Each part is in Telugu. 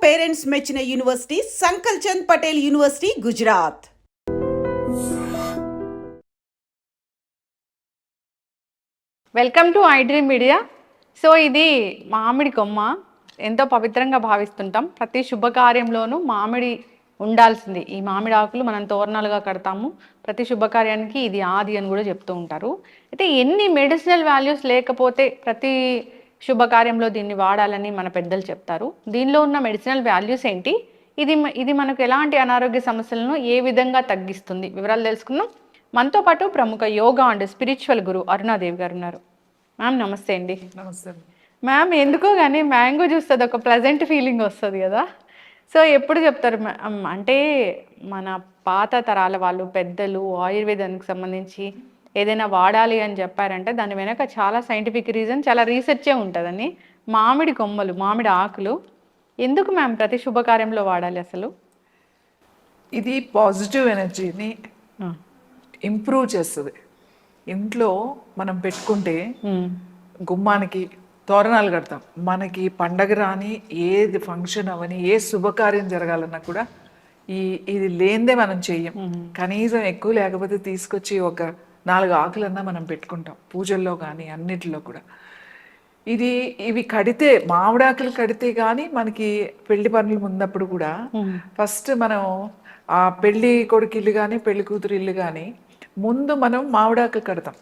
పేరెంట్స్ మెచ్చిన university Sankalchand Patel university Gujarat. Welcome to I dream media. So ఇది మామిడి కొమ్మ ఎంతో పవిత్రంగా భావిస్తుంటాం. ప్రతి శుభకార్యంలోనూ మామిడి ఉండాల్సింది. ఈ మామిడి ఆకులు మనం తోరణాలుగా కడతాము. ప్రతి శుభకార్యానికి ఇది ఆది అని కూడా చెప్తూ ఉంటారు. అయితే ఎన్ని మెడిసినల్ వాల్యూస్ లేకపోతే ప్రతి శుభకార్యంలో దీన్ని వాడాలని మన పెద్దలు చెప్తారు. దీనిలో ఉన్న మెడిసినల్ వాల్యూస్ ఏంటి, ఇది మనకు ఎలాంటి అనారోగ్య సమస్యలను ఏ విధంగా తగ్గిస్తుంది, వివరాలు తెలుసుకుందాం. మనతో పాటు ప్రముఖ యోగా అండ్ స్పిరిచువల్ గురు అరుణాదేవి గారు ఉన్నారు. మ్యామ్ నమస్తే అండి. నమస్తే మ్యామ్. ఎందుకో కానీ మ్యాంగో చూస్తుంది ఒక ప్లెజెంట్ ఫీలింగ్ వస్తుంది కదా. సో ఎప్పుడు చెప్తారు అంటే మన పాత తరాల వాళ్ళు పెద్దలు ఆయుర్వేదానికి సంబంధించి ఏదైనా వాడాలి అని చెప్పారంటే దాని వెనక చాలా సైంటిఫిక్ రీజన్, చాలా రీసెర్చే ఉంటుందని. మామిడి కొమ్మలు, మామిడి ఆకులు ఎందుకు మ్యామ్ ప్రతి శుభకార్యంలో వాడాలి అసలు? ఇది పాజిటివ్ ఎనర్జీని ఇంప్రూవ్ చేస్తుంది. ఇంట్లో మనం పెట్టుకుంటే గుమ్మానికి తోరణాలు కడతాం. మనకి పండగ రాని ఏది ఫంక్షన్ అవని ఏ శుభకార్యం జరగాలన్నా కూడా ఇది లేనిదే మనం చెయ్యం. కనీసం ఎక్కువ లేకపోతే తీసుకొచ్చి ఒక 4 ఆకులన్నా మనం పెట్టుకుంటాం పూజల్లో కానీ అన్నిటిలో కూడా. ఇవి కడితే, మామిడాకులు కడితే కానీ మనకి పెళ్లి పనులు ముందప్పుడు కూడా ఫస్ట్ మనం ఆ పెళ్లి కొడుకు ఇల్లు కానీ పెళ్లి కూతురు ఇల్లు కానీ ముందు మనం మామిడాకులు కడతాం.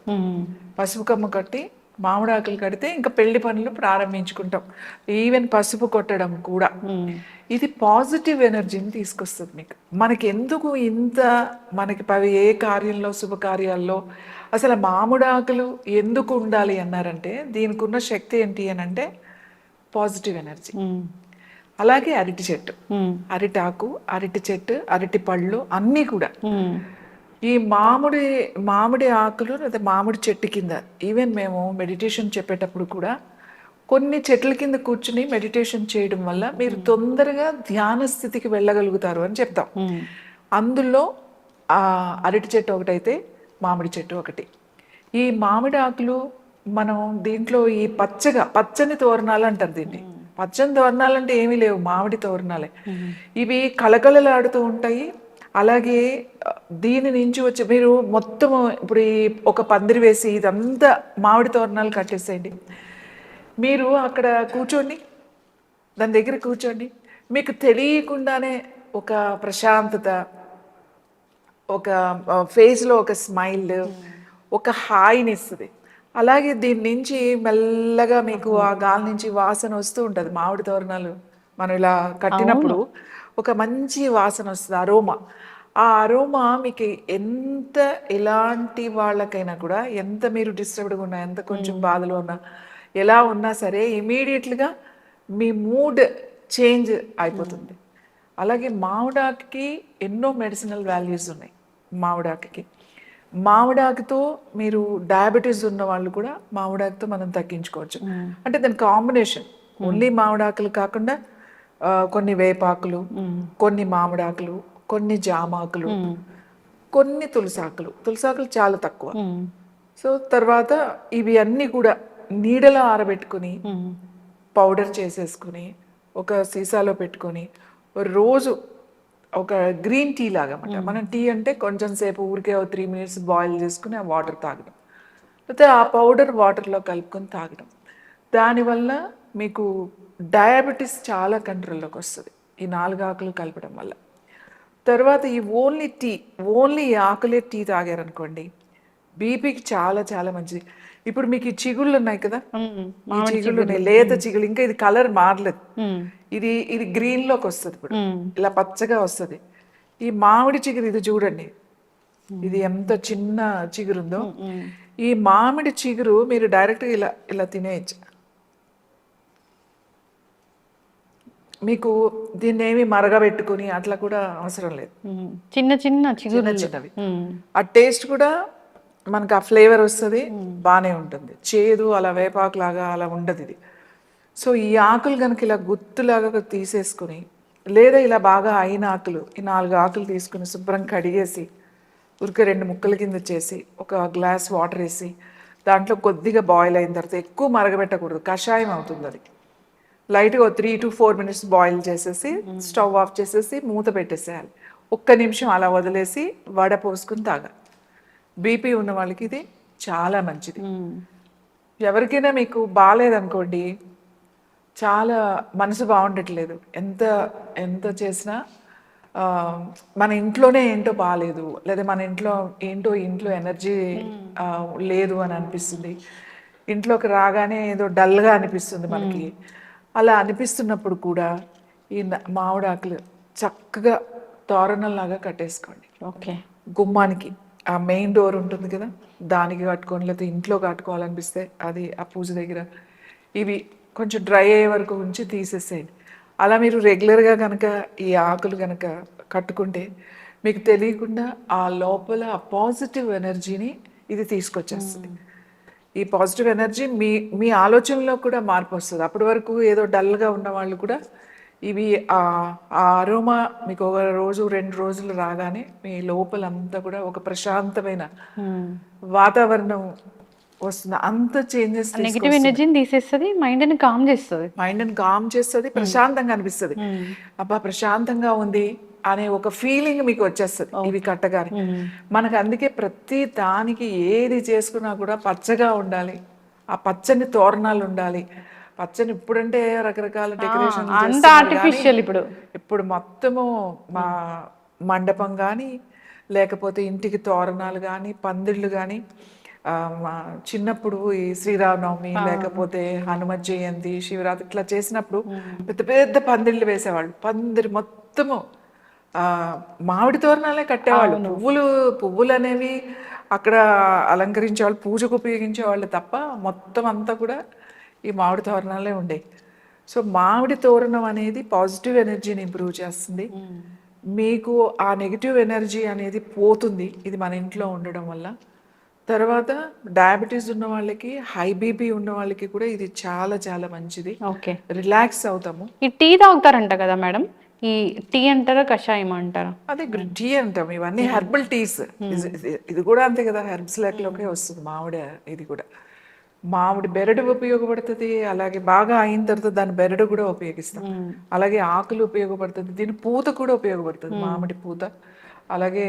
పసుపు కమ్మ కట్టి మామిడాకులు కడితే ఇంకా పెళ్లి పనులు ప్రారంభించుకుంటాం. ఈవెన్ పసుపు కొట్టడం కూడా ఇది పాజిటివ్ ఎనర్జీని తీసుకొస్తుంది మీకు. మనకి ఎందుకు ఇంత మనకి ఏ కార్యంలో శుభకార్యాల్లో అసలు మామిడాకులు ఎందుకు ఉండాలి అన్నారంటే దీనికి ఉన్న శక్తి ఏంటి అని అంటే పాజిటివ్ ఎనర్జీ. అలాగే అరటి చెట్టు, అరిటాకు, అరటి చెట్టు, అరటి పళ్ళు అన్నీ కూడా ఈ మామిడి ఆకులు లేదా మామిడి చెట్టు కింద ఈవెన్ మేము మెడిటేషన్ చెప్పేటప్పుడు కూడా కొన్ని చెట్ల కింద కూర్చుని మెడిటేషన్ చేయడం వల్ల మీరు తొందరగా ధ్యాన స్థితికి వెళ్ళగలుగుతారు అని చెప్తాం. అందులో అరటి చెట్టు ఒకటైతే మామిడి చెట్టు ఒకటి. ఈ మామిడి ఆకులు మనం దీంట్లో ఈ పచ్చని తోరణాలు అంటారు దీన్ని. పచ్చని తోరణాలు అంటే ఏమీ లేవు, మామిడి తోరణాలే. ఇవి కళకళలాడుతూ ఉంటాయి. అలాగే దీని నుంచి వచ్చి మీరు మొత్తం ఇప్పుడు ఒక పందిరి వేసి ఇదంతా మామిడి తోరణాలు కట్టేసేయండి. మీరు అక్కడ కూర్చోండి, దాని దగ్గర కూర్చోండి. మీకు తెలియకుండానే ఒక ప్రశాంతత, ఒక ఫేస్లో ఒక స్మైల్, ఒక హాయిని ఇస్తుంది. అలాగే దీని నుంచి మెల్లగా మీకు ఆ గాలి నుంచి వాసన వస్తూ ఉంటుంది. మామిడి తోరణాలు మనం ఇలా కట్టినప్పుడు ఒక మంచి వాసన వస్తుంది, అరోమా. ఆ అరోమా మీకు ఎలాంటి వాళ్ళకైనా కూడా, ఎంత మీరు డిస్టర్బ్డ్గా ఉన్నా, ఎంత కొంచెం బాధలో ఉన్నా, ఎలా ఉన్నా సరే ఇమీడియట్గా మీ మూడ్ చేంజ్ అయిపోతుంది. అలాగే మామిడాకుకి ఎన్నో మెడిసినల్ వాల్యూస్ ఉన్నాయి. మామిడాకుతో మీరు డయాబెటీస్ ఉన్న వాళ్ళు కూడా మామిడాకుతో మనం తగ్గించుకోవచ్చు. అంటే దాని కాంబినేషన్ ఓన్లీ మామిడాకులు కాకుండా కొన్ని వేపాకులు, కొన్ని మామిడాకులు, కొన్ని జామాకులు, కొన్ని తులసాకులు చాలా తక్కువ. సో తర్వాత ఇవి అన్నీ కూడా నీడలో ఆరబెట్టుకుని పౌడర్ చేసేసుకుని ఒక సీసాలో పెట్టుకొని రోజు ఒక గ్రీన్ టీ లాగా అన్నమాట. మనం టీ అంటే కొంచెం సేపు ఊరికే 3 minutes బాయిల్ చేసుకుని ఆ వాటర్ తాగడం, లేకపోతే ఆ పౌడర్ వాటర్లో కలుపుకొని తాగడం. దానివల్ల మీకు డయాబెటీస్ చాలా కంట్రోల్లోకి వస్తుంది ఈ 4 ఆకులు కలపడం వల్ల. తర్వాత ఈ ఓన్లీ ఆకులే టీ తాగారనుకోండి బీపీకి చాలా చాలా మంచిది. ఇప్పుడు మీకు ఈ చిగుళ్ళు ఉన్నాయి కదా, ఈ చిగుళ్ళు ఉన్నాయి, లేత చిగుళ్ళు, ఇంకా ఇది కలర్ మారలేదు. ఇది గ్రీన్లోకి వస్తుంది, ఇప్పుడు ఇలా పచ్చగా వస్తుంది. ఈ మామిడి చిగురు ఇది చూడండి, ఇది ఎంత చిన్న చిగురుందో. ఈ మామిడి చిగురు మీరు డైరెక్ట్గా ఇలా తినేయచ్చు. మీకు దీన్ని ఏమి మరగబెట్టుకుని అట్లా కూడా అవసరం లేదు. చిన్నవి ఆ టేస్ట్ కూడా మనకు ఆ ఫ్లేవర్ వస్తుంది, బాగానే ఉంటుంది. చేదు అలా వేపాకు లాగా అలా ఉండదు ఇది. సో ఈ ఆకులు కనుక ఇలా గుత్తులాగా తీసేసుకుని, లేదా ఇలా బాగా అయిన ఆకులు, ఈ 4 ఆకులు తీసుకుని శుభ్రం కడిగేసి ఉరికే 2 ముక్కల కింద చేసి ఒక గ్లాస్ వాటర్ వేసి దాంట్లో కొద్దిగా బాయిల్ అయిన తర్వాత, ఎక్కువ మరగబెట్టకూడదు, కషాయం అవుతుంది అది. లైట్గా 3 to 4 minutes బాయిల్ చేసేసి స్టవ్ ఆఫ్ చేసేసి మూత పెట్టేసేయాలి. 1 నిమిషం అలా వదిలేసి వడ పోసుకుని తాగాలి. బీపీ ఉన్న వాళ్ళకి ఇది చాలా మంచిది. ఎవరికైనా మీకు బాగాలేదనుకోండి, చాలా మనసు బాగుండట్లేదు, ఎంత ఎంత చేసినా మన ఇంట్లోనే ఏంటో బాగాలేదు, లేదా మన ఇంట్లో ఎనర్జీ లేదు అని అనిపిస్తుంది, ఇంట్లోకి రాగానే ఏదో డల్గా అనిపిస్తుంది మనకి. అలా అనిపిస్తున్నప్పుడు కూడా ఈ మామిడాకులు చక్కగా తోరణంలాగా కట్టేసుకోండి. ఓకే. గుమ్మానికి ఆ మెయిన్ డోర్ ఉంటుంది కదా, దానికి కట్టుకోండి, లేకపోతే ఇంట్లో కట్టుకోవాలనిపిస్తే అది ఆ పూజ దగ్గర ఇవి కొంచెం డ్రై అయ్యే వరకు ఉంచి తీసేసేయండి. అలా మీరు రెగ్యులర్గా కనుక ఈ ఆకులు కనుక కట్టుకుంటే మీకు తెలియకుండా ఆ లోపల ఆ పాజిటివ్ ఎనర్జీని ఇది తీసుకొచ్చేస్తుంది. ఈ పాజిటివ్ ఎనర్జీ మీ మీ ఆలోచనలో కూడా మార్పు వస్తుంది. అప్పటి వరకు ఏదో డల్గా ఉన్న వాళ్ళు కూడా ఇవి ఆ అరోమా మీకు ఒక రోజు 2 రోజులు రాగానే మీ లోపలంతా కూడా ఒక ప్రశాంతమైన వాతావరణం వస్తుంది. అంత చేంజెస్, నెగిటివ్ ఎనర్జీని తీసేస్తుంది, మైండ్ని కామ్ చేస్తుంది, ప్రశాంతంగా అనిపిస్తుంది. అబ్బా ప్రశాంతంగా ఉంది అనే ఒక ఫీలింగ్ మీకు వచ్చేస్తుంది ఇవి కట్టగానే. మనకు అందుకే ప్రతి దానికి ఏది చేసుకున్నా కూడా పచ్చగా ఉండాలి, ఆ పచ్చని తోరణాలు ఉండాలి. పచ్చని ఇప్పుడంటే రకరకాల డెకరేషన్ అంత ఆర్టిఫిషియల్. ఇప్పుడు మొత్తము మా మండపం కానీ, లేకపోతే ఇంటికి తోరణాలు కానీ, పందిళ్ళు కానీ, మా చిన్నప్పుడు ఈ శ్రీరామనవమి, లేకపోతే హనుమత్ జయంతి, శివరాత్రి ఇట్లా చేసినప్పుడు పెద్ద పెద్ద పందిళ్ళు వేసేవాళ్ళు. పందిరి మొత్తము మామిడి తోరణాలే కట్టేవాళ్ళు. పువ్వులు అనేవి అక్కడ అలంకరించేవాళ్ళు, పూజకు ఉపయోగించేవాళ్ళు తప్ప మొత్తం అంతా కూడా ఈ మామిడి తోరణాలే ఉండే. సో మామిడి తోరణం అనేది పాజిటివ్ ఎనర్జీని ఇంప్రూవ్ చేస్తుంది. మీకు ఆ నెగిటివ్ ఎనర్జీ అనేది పోతుంది ఇది మన ఇంట్లో ఉండడం వల్ల. తర్వాత డయాబెటీస్ ఉన్న వాళ్ళకి, హై బీపీ ఉన్న వాళ్ళకి కూడా ఇది చాలా చాలా మంచిది. ఓకే, రిలాక్స్ అవుతాము. ఈ టీ తాగుతారంట కదా మేడం, ఈ టీ అంటారా కషాయం అంటారా? అదే టీ అంటాం. ఇవన్నీ హెర్బల్ టీస్. ఇది కూడా అంతే కదా, హెర్బ్స్ లెక్కలోకే వస్తుంది. మామిడి ఇది కూడా మామిడి బెరడు ఉపయోగపడుతుంది. అలాగే బాగా అయిన తర్వాత దాని బెరడు కూడా ఉపయోగిస్తాం. అలాగే ఆకులు ఉపయోగపడుతుంది, దీని పూత కూడా ఉపయోగపడుతుంది, మామిడి పూత. అలాగే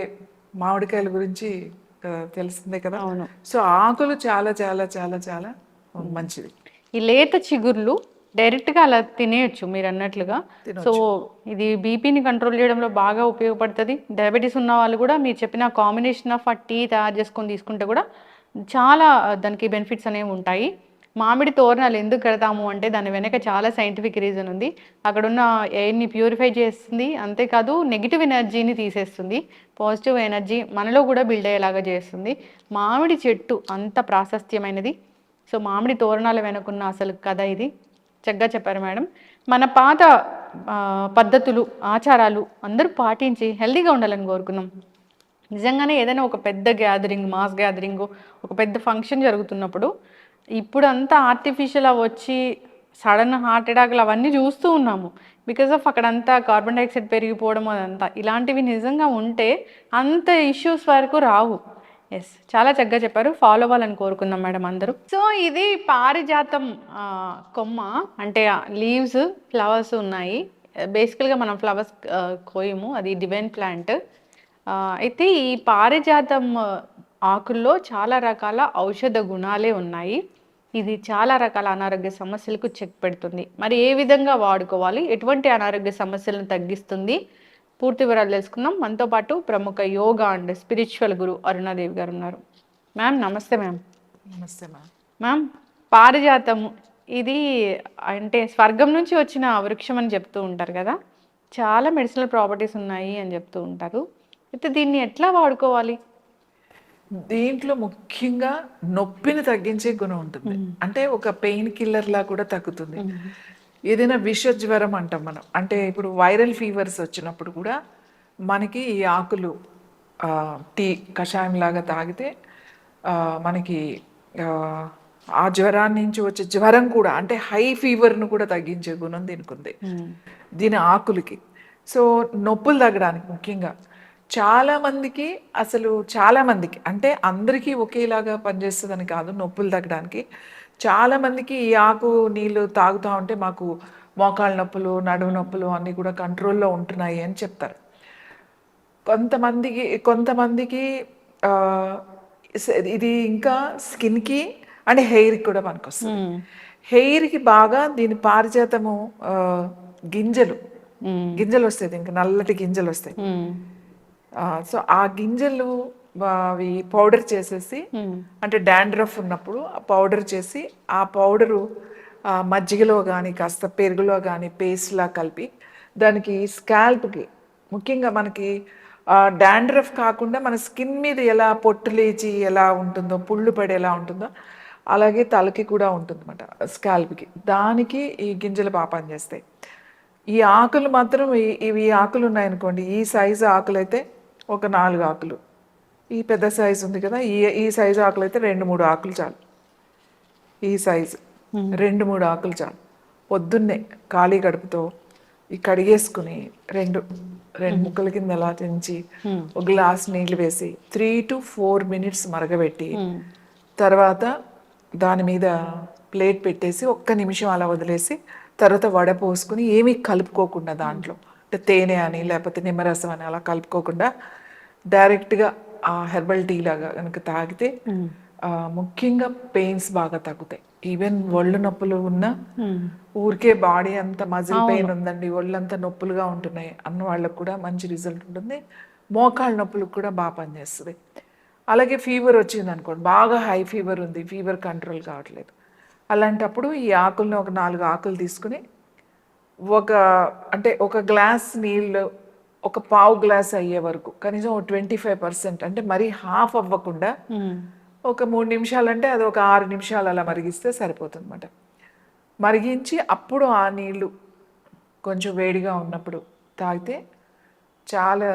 మామిడికాయల గురించి తెలిసిందే కదా. సో ఆకులు చాలా చాలా చాలా చాలా మంచిది. ఈ లేత చిగుర్లు డైరెక్ట్గా అలా తినేయచ్చు మీరు అన్నట్లుగా. సో ఇది బీపీని కంట్రోల్ చేయడంలో బాగా ఉపయోగపడుతుంది. డయాబెటీస్ ఉన్న వాళ్ళు కూడా మీరు చెప్పిన కాంబినేషన్ ఆఫ్ ఆ టీ తయారు చేసుకొని తీసుకుంటే కూడా చాలా దానికి బెనిఫిట్స్ అనేవి ఉంటాయి. మామిడి తోరణాలు ఎందుకు కడతాము అంటే దాని వెనక చాలా సైంటిఫిక్ రీజన్ ఉంది. అక్కడున్న ఎయిర్ని ప్యూరిఫై చేస్తుంది, అంతేకాదు నెగిటివ్ ఎనర్జీని తీసేస్తుంది, పాజిటివ్ ఎనర్జీ మనలో కూడా బిల్డ్ అయ్యేలాగా చేస్తుంది. మామిడి చెట్టు అంత ప్రాశస్త్యమైనది. సో మామిడి తోరణాల వెనుకున్న అసలు కథ ఇది చక్కగా చెప్పారు మేడం. మన పాత పద్ధతులు, ఆచారాలు అందరూ పాటించి హెల్తీగా ఉండాలని కోరుకుందాం. నిజంగానే ఏదైనా ఒక పెద్ద గ్యాదరింగ్, మాస్ గ్యాదరింగ్, ఒక పెద్ద ఫంక్షన్ జరుగుతున్నప్పుడు ఇప్పుడు అంతా ఆర్టిఫిషియల్ వచ్చి సడన్ హార్ట్ అటాక్లు అవన్నీ చూస్తూ ఉన్నాము. బికాజ్ ఆఫ్ అక్కడంతా కార్బన్ డైఆక్సైడ్ పెరిగిపోవడం అదంతా. ఇలాంటివి నిజంగా ఉంటే అంత ఇష్యూస్ వరకు రావు. ఎస్, చాలా చక్కగా చెప్పారు. ఫాలో అవ్వాలని కోరుకుందాం మేడం అందరూ. సో ఇది పారిజాతం కొమ్మ, అంటే లీవ్స్, ఫ్లవర్స్ ఉన్నాయి. బేసికల్గా మనం ఫ్లవర్స్ కోయము, అది డివైన్ ప్లాంట్. అయితే ఈ పారిజాతం ఆకుల్లో చాలా రకాల ఔషధ గుణాలే ఉన్నాయి. ఇది చాలా రకాల అనారోగ్య సమస్యలకు చెక్ పెడుతుంది. మరి ఏ విధంగా వాడుకోవాలి, ఎటువంటి అనారోగ్య సమస్యలను తగ్గిస్తుంది, పూర్తి వివరాలు తెలుసుకుందాం. మనతో పాటు ప్రముఖ యోగా అండ్ స్పిరిచువల్ గురు అరుణాదేవి గారు ఉన్నారు. మ్యామ్ నమస్తే. మ్యామ్ నమస్తే మ్యామ్. మ్యామ్ పారిజాతము ఇది అంటే స్వర్గం నుంచి వచ్చిన వృక్షం అని చెప్తూ ఉంటారు కదా, చాలా మెడిసినల్ ప్రాపర్టీస్ ఉన్నాయి అని చెప్తూ ఉంటారు. అయితే దీన్ని ఎట్లా వాడుకోవాలి? దీంట్లో ముఖ్యంగా నొప్పిని తగ్గించే గుణం ఉంటుంది. అంటే ఒక పెయిన్ కిల్లర్ లా కూడా తగ్గుతుంది. ఏదైనా విష జ్వరం అంటాం మనం, అంటే ఇప్పుడు వైరల్ ఫీవర్స్ వచ్చినప్పుడు కూడా మనకి ఈ ఆకులు టీ కషాయం లాగా తాగితే మనకి ఆ జ్వరాన్ని నుంచి వచ్చే జ్వరం కూడా, అంటే హై ఫీవర్ను కూడా తగ్గించే గుణం దీనికి ఉంది, దీని ఆకులకి. సో నొప్పులు తగ్గడానికి ముఖ్యంగా చాలామందికి అంటే అందరికీ ఒకేలాగా పనిచేస్తుందని కాదు, నొప్పులు తగ్గడానికి చాలామందికి ఈ ఆకు నీళ్ళు తాగుతూ ఉంటే మాకు మోకాళ్ళ నొప్పులు, నడుము నొప్పులు అన్నీ కూడా కంట్రోల్లో ఉంటున్నాయి అని చెప్తారు. కొంతమందికి ఆ, ఇది ఇంకా స్కిన్కి అండ్ హెయిర్కి కూడా పనికొస్తుంది. హెయిర్కి బాగా దీని పారిజాతము గింజలు వస్తాయి, ఇంకా నల్లటి గింజలు వస్తాయి. సో ఆ గింజలు అవి పౌడర్ చేసేసి, అంటే డాండ్రఫ్ ఉన్నప్పుడు ఆ పౌడర్ చేసి, ఆ పౌడరు మజ్జిగలో కానీ కాస్త పెరుగులో కానీ పేస్ట్లా కలిపి దానికి స్కాల్ప్కి, ముఖ్యంగా మనకి డాండ్రఫ్ కాకుండా మన స్కిన్ మీద ఎలా పొట్టు లేచి ఎలా ఉంటుందో, పుళ్ళు పడి ఎలా ఉంటుందో అలాగే తలకి కూడా ఉంటుంది అన్నమాట, స్కాల్ప్కి. దానికి ఈ గింజలు బాగా పనిచేస్తాయి. ఈ ఆకులు మాత్రం ఇవి ఆకులు ఉన్నాయనుకోండి, ఈ సైజు ఆకులు అయితే ఒక 4 ఆకులు, ఈ పెద్ద సైజు ఉంది కదా, ఈ సైజు ఆకులు అయితే 2-3 ఆకులు చాలు. ఈ సైజు 2-3 ఆకులు చాలు. పొద్దున్నే ఖాళీ కడుపుతో ఈ కడిగేసుకుని రెండు ముక్కల కింద ఎలా తెంచి ఒక గ్లాస్ నీళ్ళు వేసి 3 to 4 minutes మరగబెట్టి, తర్వాత దాని మీద ప్లేట్ పెట్టేసి 1 నిమిషం అలా వదిలేసి తర్వాత వడపోసుకుని ఏమీ కలుపుకోకుండా, దాంట్లో అంటే తేనె అని లేకపోతే నిమ్మరసం అని అలా కలుపుకోకుండా డైరెక్ట్గా ఆ హెర్బల్ టీ లాగా కనుక తాగితే ముఖ్యంగా పెయిన్స్ బాగా తగ్గుతాయి. ఈవెన్ ఒళ్ళు నొప్పులు ఉన్నా, ఊరికే బాడీ అంతా మజిల్ పెయిన్ ఉందండి, ఒళ్ళంతా నొప్పులుగా ఉంటున్నాయి అన్న వాళ్ళకు కూడా మంచి రిజల్ట్ ఉంటుంది. మోకాళ్ళ నొప్పులకు కూడా బాగా పనిచేస్తుంది. అలాగే ఫీవర్ వచ్చింది అనుకోండి, బాగా హై ఫీవర్ ఉంది, ఫీవర్ కంట్రోల్ కావట్లేదు, అలాంటప్పుడు ఈ ఆకులను ఒక 4 ఆకులు తీసుకుని ఒక గ్లాస్ నీళ్ళు ఒక పావు గ్లాస్ అయ్యే వరకు కనీసం 25%, అంటే మరీ హాఫ్ అవ్వకుండా ఒక 3 నిమిషాలు, అంటే అది ఒక 6 నిమిషాలు అలా మరిగిస్తే సరిపోతుంది అన్నమాట. మరిగించి అప్పుడు ఆ నీళ్ళు కొంచెం వేడిగా ఉన్నప్పుడు తాగితే చాలా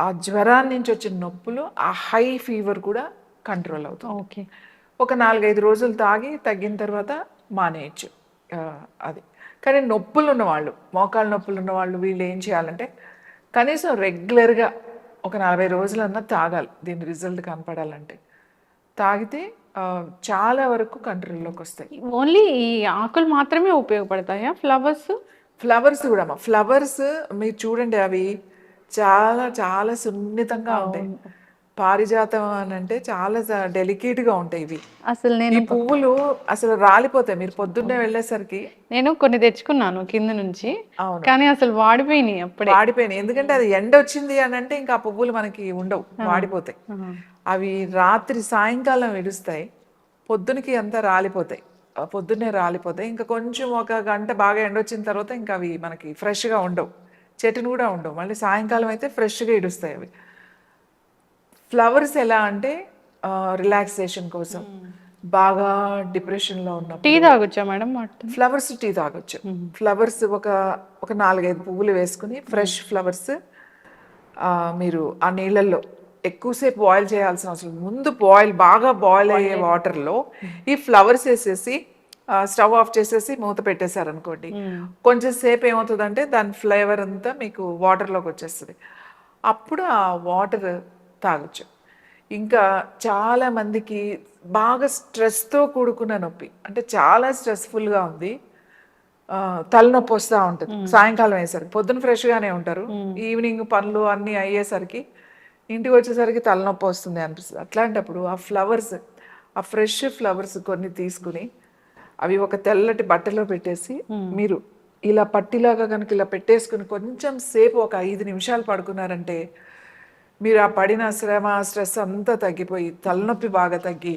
ఆ జ్వరాన్ని నుంచి వచ్చిన నొప్పులు, ఆ హై ఫీవర్ కూడా కంట్రోల్ అవుతుంది. ఓకే. ఒక 4-5 రోజులు తాగి తగ్గిన తర్వాత మానేయచ్చు అది. కానీ నొప్పులు ఉన్నవాళ్ళు, మోకాళ్ళ నొప్పులు ఉన్నవాళ్ళు, వీళ్ళు ఏం చేయాలంటే కనీసం రెగ్యులర్గా ఒక 40 రోజులన్నా తాగాలి దీని రిజల్ట్ కనపడాలంటే. తాగితే చాలా వరకు కంట్రోల్లోకి వస్తాయి. ఓన్లీ ఈ ఆకులు మాత్రమే ఉపయోగపడతాయా? ఫ్లవర్స్ కూడా ఫ్లవర్స్ మీరు చూడండి, అవి చాలా చాలా సున్నితంగా ఉంటాయి. పారిజాతం అని అంటే చాలా డెలికేట్గా ఉంటాయి ఇవి. అసలు ఈ పువ్వులు అసలు రాలిపోతాయి. మీరు పొద్దున్నే వెళ్ళేసరికి నేను కొన్ని తెచ్చుకున్నాను కింద నుంచి, కానీ అసలు వాడిపోయినాయి, అప్పుడే వాడిపోయినాయి. ఎందుకంటే అది ఎండ వచ్చింది అని అంటే ఇంకా ఆ పువ్వులు మనకి ఉండవు, వాడిపోతాయి. అవి రాత్రి సాయంకాలం విడుస్తాయి, పొద్దునకి అంతా రాలిపోతాయి, పొద్దున్నే రాలిపోతాయి. ఇంకా కొంచెం 1 గంట బాగా ఎండ వచ్చిన తర్వాత ఇంకా అవి మనకి ఫ్రెష్గా ఉండవు, చెట్టును కూడా ఉండవు. మళ్ళీ సాయంకాలం అయితే ఫ్రెష్గా ఇడుస్తాయి అవి. ఫ్లవర్స్ ఎలా అంటే రిలాక్సేషన్ కోసం, బాగా డిప్రెషన్లో ఉన్నప్పుడు టీ తాగొచ్చా మేడం? ఫ్లవర్స్ టీ తాగొచ్చు. ఫ్లవర్స్ ఒక 4-5 పువ్వులు వేసుకుని, ఫ్రెష్ ఫ్లవర్స్ మీరు ఆ నీళ్ళల్లో ఎక్కువసేపు బాయిల్ చేయాల్సిన అవసరం, ముందు బాగా బాయిల్ అయ్యే వాటర్లో ఈ ఫ్లవర్స్ వేసేసి స్టవ్ ఆఫ్ చేసేసి మూత పెట్టేశారనుకోండి, కొంచెం సేపు ఏమవుతుందంటే దాని ఫ్లేవర్ అంతా మీకు వాటర్లోకి వచ్చేస్తుంది. అప్పుడు ఆ వాటర్ తాగొచ్చు. ఇంకా చాలా మందికి బాగా స్ట్రెస్తో కూడుకున్న నొప్పి, అంటే చాలా స్ట్రెస్ఫుల్గా ఉంది, తలనొప్పి వస్తూ ఉంటుంది సాయంకాలం అయ్యేసరికి. పొద్దున ఫ్రెష్గానే ఉంటారు, ఈవినింగ్ పనులు అన్నీ అయ్యేసరికి ఇంటికి వచ్చేసరికి తలనొప్పి వస్తుంది అనిపిస్తుంది. అట్లాంటప్పుడు ఆ ఫ్లవర్స్, ఆ ఫ్రెష్ ఫ్లవర్స్ కొన్ని తీసుకుని అవి ఒక తెల్లటి బట్టలో పెట్టేసి మీరు ఇలా పట్టిలాగా కనుక ఇలా పెట్టేసుకుని కొంచెం సేపు ఒక 5 నిమిషాలు పడుకున్నారంటే మీరు ఆ పడిన శ్రమ, స్ట్రెస్ అంతా తగ్గిపోయి తలనొప్పి బాగా తగ్గి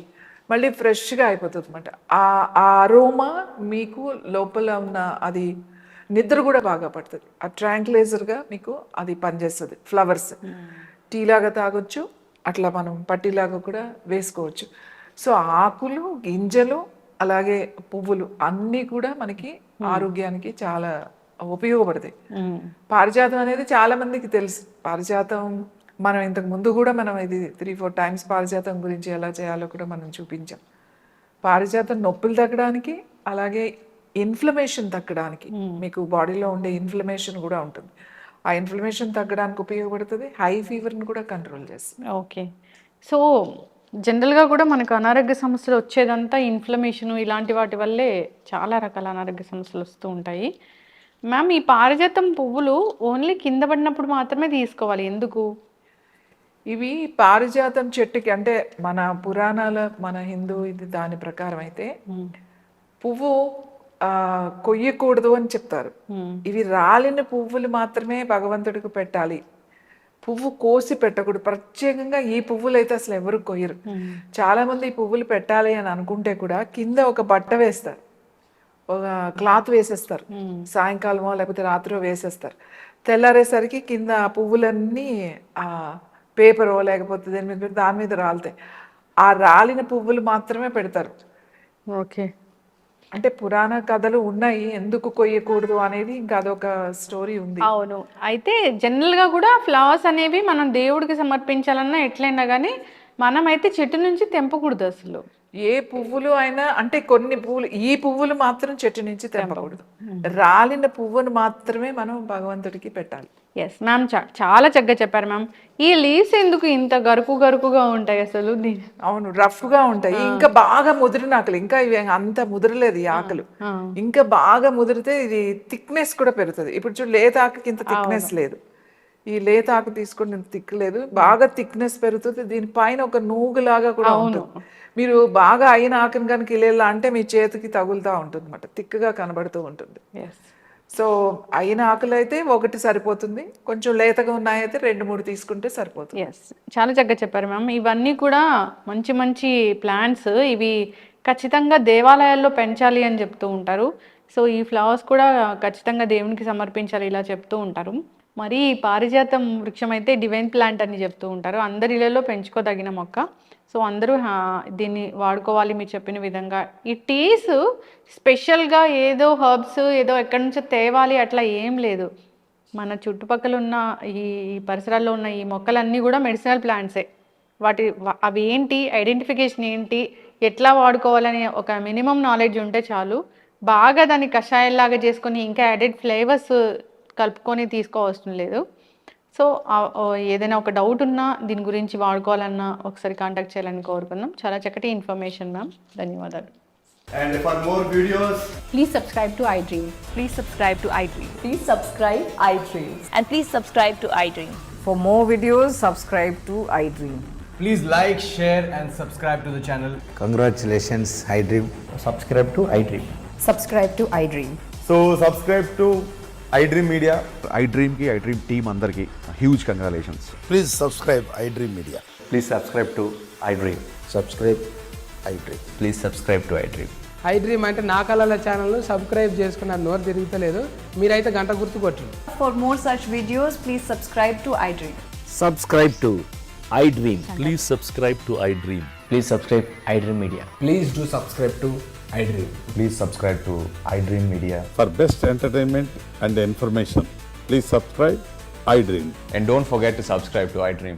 మళ్ళీ ఫ్రెష్గా అయిపోతుంది అన్నమాట. ఆ అరోమా మీకు లోపల ఉన్న అది నిద్ర కూడా బాగా పడుతుంది. ఆ ట్రాంక్లైజర్గా మీకు అది పనిచేస్తుంది. ఫ్లవర్స్ టీలాగా తాగొచ్చు, అట్లా మనం పట్టిలాగా కూడా వేసుకోవచ్చు. సో ఆకులు, గింజలు, అలాగే పువ్వులు అన్నీ కూడా మనకి ఆరోగ్యానికి చాలా ఉపయోగపడతాయి. పారిజాతం అనేది చాలా మందికి తెలుసు. పారిజాతం మనం ఇంతకు ముందు కూడా మనం ఇది 3-4 times పారిజాతం గురించి ఎలా చేయాలో కూడా మనం చూపించాం. పారిజాతం నొప్పులు తగ్గడానికి, అలాగే ఇన్ఫ్లమేషన్ తగ్గడానికి, మీకు బాడీలో ఉండే ఇన్ఫ్లమేషన్ కూడా ఉంటుంది, ఆ ఇన్ఫ్లమేషన్ తగ్గడానికి ఉపయోగపడుతుంది. హై ఫీవర్ని కూడా కంట్రోల్ చేస్తుంది. ఓకే. సో జనరల్గా కూడా మనకు అనారోగ్య సమస్యలు వచ్చేదంతా ఇన్ఫ్లమేషన్ ఇలాంటి వాటి వల్లే చాలా రకాల అనారోగ్య సమస్యలు వస్తూ ఉంటాయి. మ్యామ్ ఈ పారిజాతం పువ్వులు ఓన్లీ కింద పడినప్పుడు మాత్రమే తీసుకోవాలి, ఎందుకు? ఇవి పారిజాతం చెట్టుకి అంటే మన పురాణాల మన హిందూ ఇది దాని ప్రకారం అయితే పువ్వు కొయ్యకూడదు అని చెప్తారు. ఇవి రాలిన పువ్వులు మాత్రమే భగవంతుడికి పెట్టాలి, పువ్వు కోసి పెట్టకూడదు. ప్రత్యేకంగా ఈ పువ్వులు అయితే అసలు ఎవరు కొయ్యరు. చాలా మంది ఈ పువ్వులు పెట్టాలి అని అనుకుంటే కూడా కింద ఒక బట్ట వేస్తారు, ఒక క్లాత్ వేసేస్తారు, సాయంకాలమో లేకపోతే రాత్రో వేసేస్తారు. తెల్లారేసరికి కింద ఆ పువ్వులన్నీ ఆ పేపరో లేకపోతే దాని మీద రాలుతాయి. ఆ రాలిన పువ్వులు మాత్రమే పెడతారు. ఓకే, అంటే పురాణ కథలు ఉన్నాయి ఎందుకు కొయ్యకూడదు అనేది, ఇంకా అదొక స్టోరీ ఉంది. అవును. అయితే జనరల్గా కూడా ఫ్లవర్స్ అనేవి మనం దేవుడికి సమర్పించాలన్నా ఎట్లయినా కానీ మనమైతే చెట్టు నుంచి తెంపకూడదు అసలు. ఏ పువ్వులు అయినా అంటే కొన్ని పువ్వులు, ఈ పువ్వులు మాత్రం చెట్టు నుంచి తెంపకూడదు, రాలిన పువ్వును మాత్రమే మనం భగవంతుడికి పెట్టాలి. ఎస్ మ్యామ్, చాలా చక్కగా చెప్పారు మ్యామ్. ఈ లీవ్స్ ఎందుకు ఇంత గరుకుగా ఉంటాయి అసలు? అవును, రఫ్ గా ఉంటాయి. ఇంకా బాగా ముదిరిన ఆకులు, ఇంకా ఇవి అంత ముదరలేదు ఈ ఆకులు, ఇంకా బాగా ముదిరితే ఇది థిక్నెస్ కూడా పెరుగుతుంది. ఇప్పుడు చూడు, లేత ఆకుకి ఇంత థిక్నెస్ లేదు, ఈ లేత ఆకు తీసుకుని ఇంత థిక్ లేదు, బాగా థిక్నెస్ పెరుగుతుంది. దీనిపైన ఒక నూగులాగా కూడా ఉంటుంది. మీరు బాగా అయిన ఆకుని కనుక ఇలా అంటే మీ చేతికి తగులుతూ ఉంటుంది అన్నమాట, థిక్గా కనబడుతూ ఉంటుంది. సో అయిన ఆకులు అయితే ఒకటి సరిపోతుంది, కొంచెం లేతగా ఉన్నాయైతే 2-3 తీసుకుంటే సరిపోతుంది. ఎస్, చాలా చక్కగా చెప్పారు మ్యామ్. ఇవన్నీ కూడా మంచి మంచి ప్లాంట్స్, ఇవి ఖచ్చితంగా దేవాలయాల్లో పెంచాలి అని చెప్తూ ఉంటారు. సో ఈ ఫ్లవర్స్ కూడా ఖచ్చితంగా దేవునికి సమర్పించాలి ఇలా చెప్తూ ఉంటారు. మరి ఈ పారిజాతం వృక్షం అయితే డివైన్ ప్లాంట్ అని చెప్తూ ఉంటారు, అందరి ఇళ్లలో పెంచుకోదగిన మొక్క. సో అందరూ దీన్ని వాడుకోవాలి మీరు చెప్పిన విధంగా. ఈ టీస్ స్పెషల్గా ఏదో హర్బ్స్ ఏదో ఎక్కడి నుంచో తేవాలి అట్లా ఏం లేదు. మన చుట్టుపక్కల ఉన్న ఈ పరిసరాల్లో ఉన్న ఈ మొక్కలన్నీ కూడా మెడిసినల్ ప్లాంట్సే. అవి ఏంటి, ఐడెంటిఫికేషన్ ఏంటి, ఎట్లా వాడుకోవాలని ఒక మినిమం నాలెడ్జ్ ఉంటే చాలు. బాగా దాన్ని కషాయాల్లాగా చేసుకొని ఇంకా యాడెడ్ ఫ్లేవర్స్ కలుపుకొని తీసుకోవడం లేదు. సో ఏదైనా ఒక డౌట్ ఉన్నా దీని గురించి వాడుకోవాలన్నా ఒకసారి కాంటాక్ట్ చేయాలని కోరుకుందాం. చాలా చక్కటి ఇన్ఫర్మేషన్ మ్యామ్, ధన్యవాదాలు. And for more videos, Please subscribe to iDream. Please subscribe to iDream. Please subscribe iDream. And please subscribe to iDream. For more videos, subscribe to iDream. please like, share and subscribe to the channel. Congratulations, iDream. Subscribe to iDream. Subscribe to iDream. So subscribe to iDream Media. iDream ki iDream team అందరికి huge congratulations. Please subscribe iDream Media. Please subscribe to iDream. Subscribe iDream. Please subscribe to iDream. iDream అంటే నా కళల ఛానల్ సబ్స్క్రైబ్ చేసుకున్నారు, నోరు తిరుగుతలేదు, మీరైతే గంట గుర్తు కొట్టండి. For more such videos, please subscribe to iDream. Subscribe to iDream. Please subscribe to iDream. Please subscribe iDream Media. Please do subscribe to iDream. Please subscribe to iDream Media. For best entertainment and information, please subscribe iDream. And don't forget to subscribe to iDream.